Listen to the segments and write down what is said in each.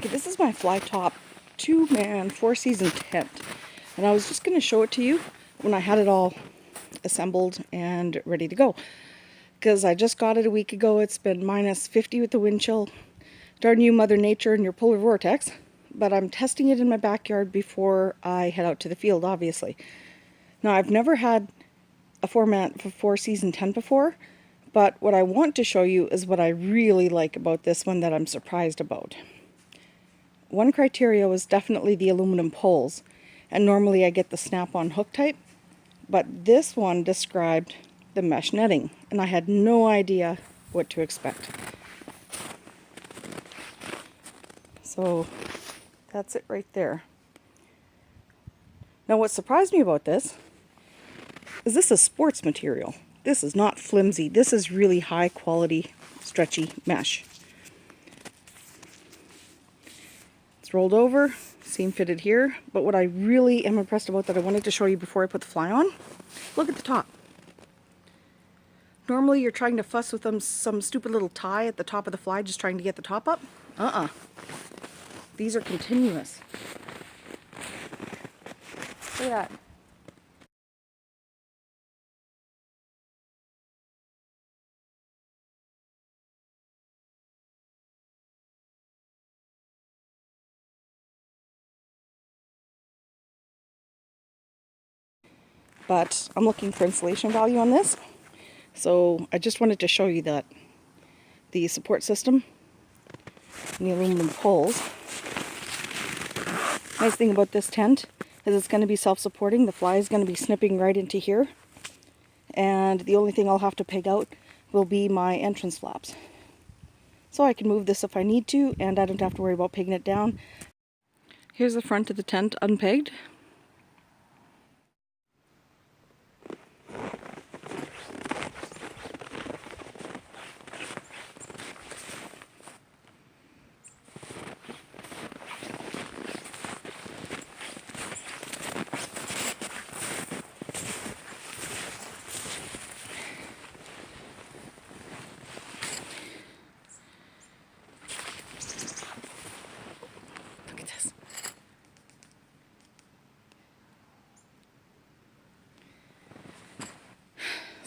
Okay, this is my Flytop 2-man 4-season tent, and I was just going to show it to you when I had it all assembled and ready to go, because I just got it a week ago. It's been minus 50 with the wind chill. Darn you, Mother Nature, and your polar vortex. But I'm testing it in my backyard before I head out to the field, obviously. Now, I've never had a 4-season tent before, but what I want to show you is what I really like about this one that I'm surprised about. One criteria was definitely the aluminum poles, and normally I get the snap-on hook type, but this one described the mesh netting, and I had no idea what to expect. So that's it right there. Now what surprised me about this is sports material. This is not flimsy. This is really high quality, stretchy mesh. It's rolled over, seam fitted here, but what I really am impressed about that I wanted to show you before I put the fly on, look at the top. Normally you're trying to fuss with some stupid little tie at the top of the fly, just trying to get the top up. These are continuous. Look at that. But I'm looking for insulation value on this, so I just wanted to show you that the support system and the aluminum poles. Nice thing about this tent is it's going to be self-supporting. The fly is going to be snipping right into here, and the only thing I'll have to peg out will be my entrance flaps. So I can move this if I need to, and I don't have to worry about pegging it down. Here's the front of the tent unpegged.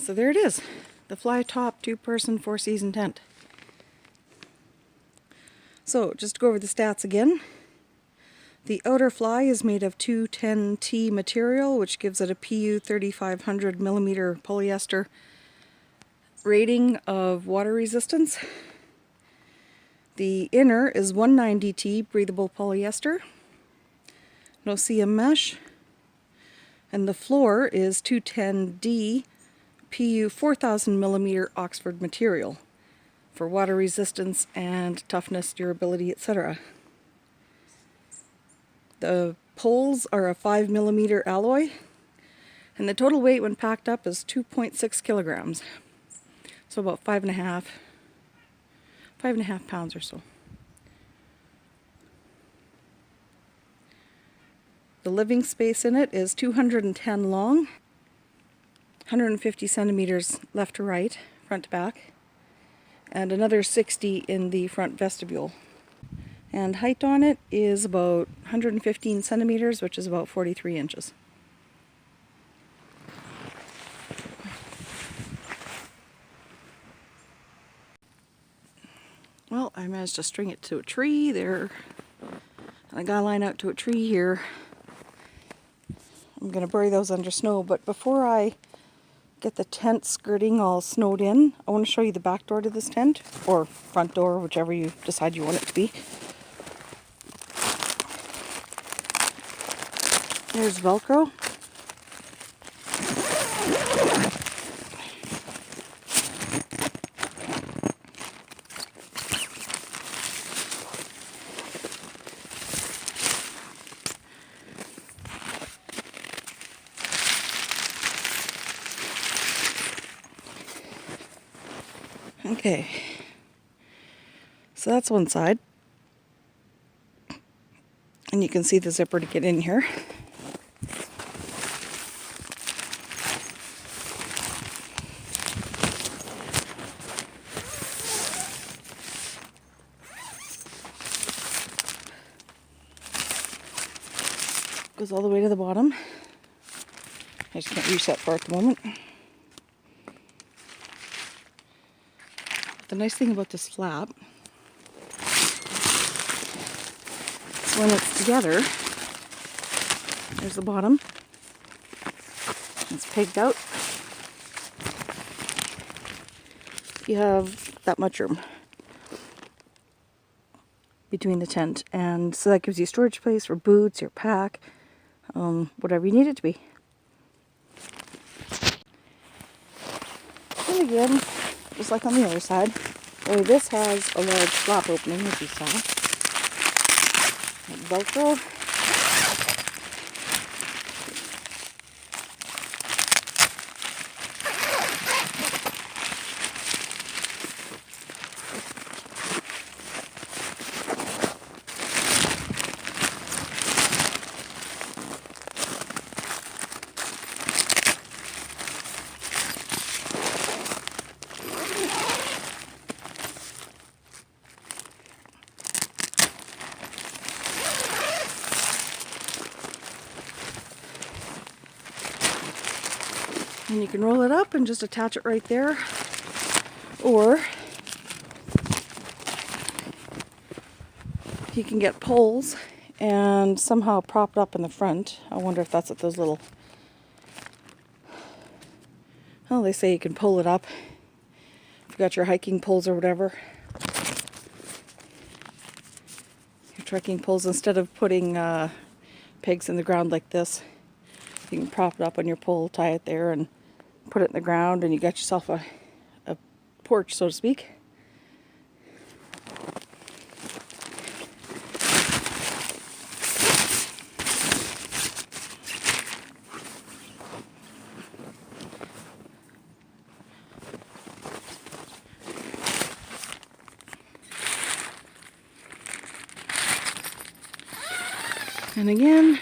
So there it is, the Flytop 2-person 4-season tent. So just to go over the stats again, the outer fly is made of 210T material, which gives it a PU 3500 millimeter polyester rating of water resistance. The inner is 190T breathable polyester, no CM mesh, and the floor is 210D PU 4000 millimeter Oxford material for water resistance and toughness, durability, etc. The poles are a 5 millimeter alloy, and the total weight when packed up is 2.6 kilograms. So about 5.5 pounds or so. The living space in it is 210 long, 150 centimeters left to right, front to back, and another 60 in the front vestibule. And height on it is about 115 centimeters, which is about 43 inches. Well, I managed to string it to a tree there. I got a line out to a tree here. I'm going to bury those under snow, but before I get the tent skirting all snowed in, I want to show you the back door to this tent, or front door, whichever you decide you want it to be. There's Velcro. Okay, so that's one side, and you can see the zipper to get in here. Goes all the way to the bottom. I just can't reach that far at the moment. The nice thing about this flap is when it's together, there's the bottom. It's pegged out. You have that much room between the tent, and so that gives you storage space for boots, your pack, whatever you need it to be. And again, just like on the other side, only this has a large flap opening, as you saw. Velcro. And you can roll it up and just attach it right there. Or you can get poles and somehow prop it up in the front. I wonder if that's what those little... Well, they say you can pull it up. If you've got your hiking poles or whatever. Your trekking poles, instead of putting pegs in the ground like this, you can prop it up on your pole, tie it there, and put it in the ground, and you got yourself a porch, so to speak. And again,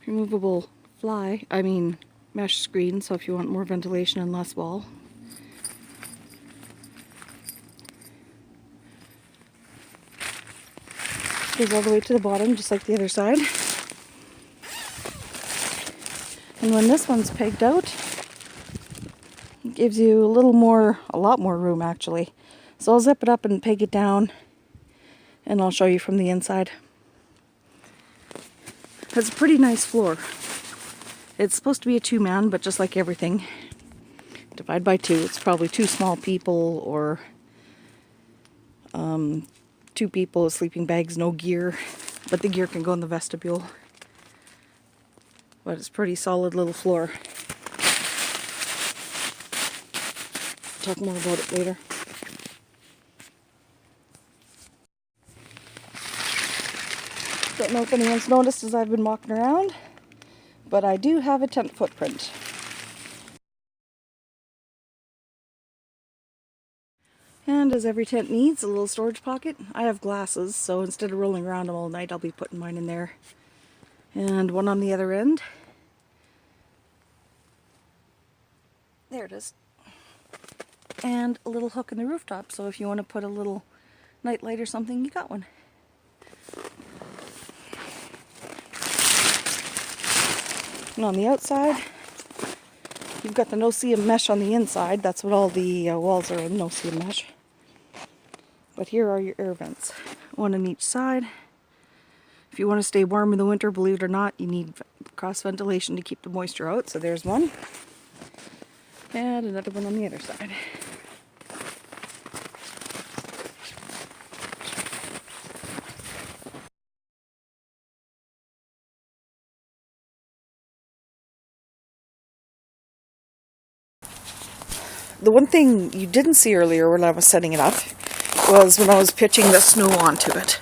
removable mesh screen, so if you want more ventilation and less wall. Goes all the way to the bottom, just like the other side. And when this one's pegged out, it gives you a lot more room actually. So I'll zip it up and peg it down, and I'll show you from the inside. It's a pretty nice floor. It's supposed to be a 2-man, but just like everything, divide by 2. It's probably 2 small people, or 2 people with sleeping bags, no gear. But the gear can go in the vestibule. But it's a pretty solid little floor. Talk more about it later. Don't know if anyone's noticed as I've been walking around, but I do have a tent footprint. And as every tent needs, a little storage pocket. I have glasses, so instead of rolling around them all night, I'll be putting mine in there. And one on the other end. There it is. And a little hook in the rooftop, so if you want to put a little night light or something, you got one. And on the outside, you've got the no-seam mesh on the inside. That's what all the walls are in, no-seam mesh. But here are your air vents, one on each side. If you want to stay warm in the winter, believe it or not, you need cross ventilation to keep the moisture out. So there's one. And another one on the other side. The one thing you didn't see earlier when I was setting it up was when I was pitching the snow onto it.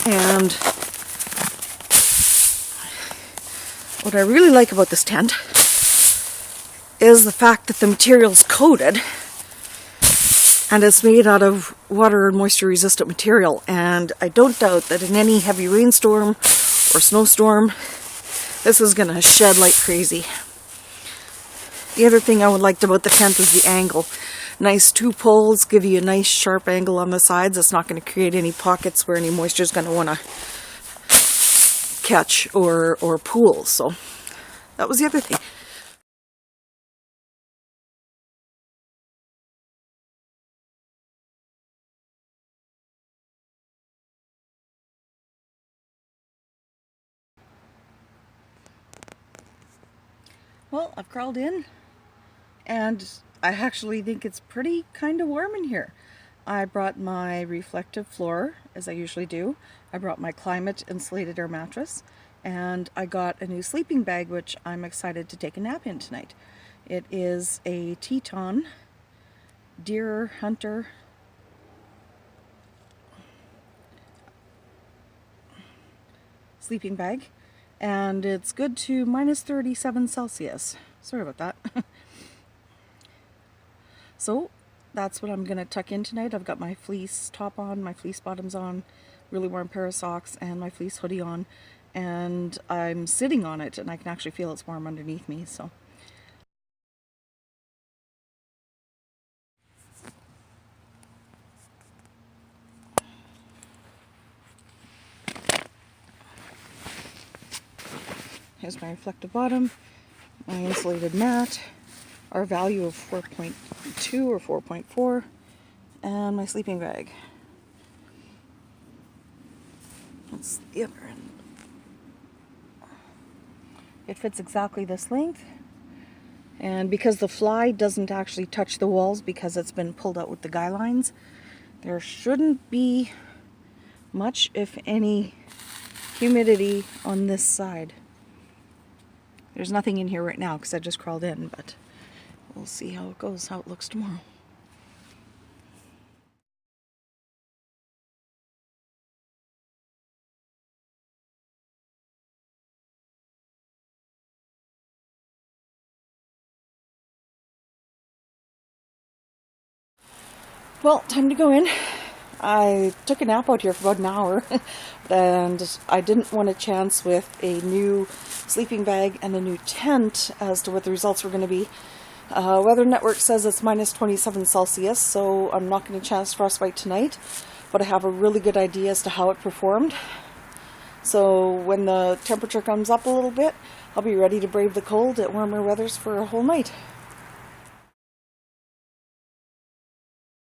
And what I really like about this tent is the fact that the material's coated and it's made out of water and moisture resistant material. And I don't doubt that in any heavy rainstorm or snowstorm, this is going to shed like crazy. The other thing I would like about the tent is the angle. Nice 2 poles give you a nice sharp angle on the sides. It's not going to create any pockets where any moisture is going to want to catch or pool. So that was the other thing. Well, I've crawled in and I actually think it's pretty kind of warm in here. I brought my reflective floor, as I usually do. I brought my climate insulated air mattress, and I got a new sleeping bag, which I'm excited to take a nap in tonight. It is a Teton Deer Hunter sleeping bag, and it's good to minus 37 Celsius. Sorry about that. So that's what I'm going to tuck in tonight. I've got my fleece top on, my fleece bottoms on, really warm pair of socks, and my fleece hoodie on. And I'm sitting on it, and I can actually feel it's warm underneath me. So here's my reflective bottom, my insulated mat, our value of 4.2 or 4.4, and my sleeping bag. That's the other end. It fits exactly this length, and because the fly doesn't actually touch the walls because it's been pulled out with the guy lines, there shouldn't be much, if any, humidity on this side. There's nothing in here right now because I just crawled in, but we'll see how it goes, how it looks tomorrow. Well, time to go in. I took a nap out here for about an hour and I didn't want a chance with a new sleeping bag and a new tent as to what the results were going to be. Weather Network says it's minus 27 Celsius, so I'm not going to chance frostbite tonight, but I have a really good idea as to how it performed. So when the temperature comes up a little bit, I'll be ready to brave the cold at warmer weathers for a whole night.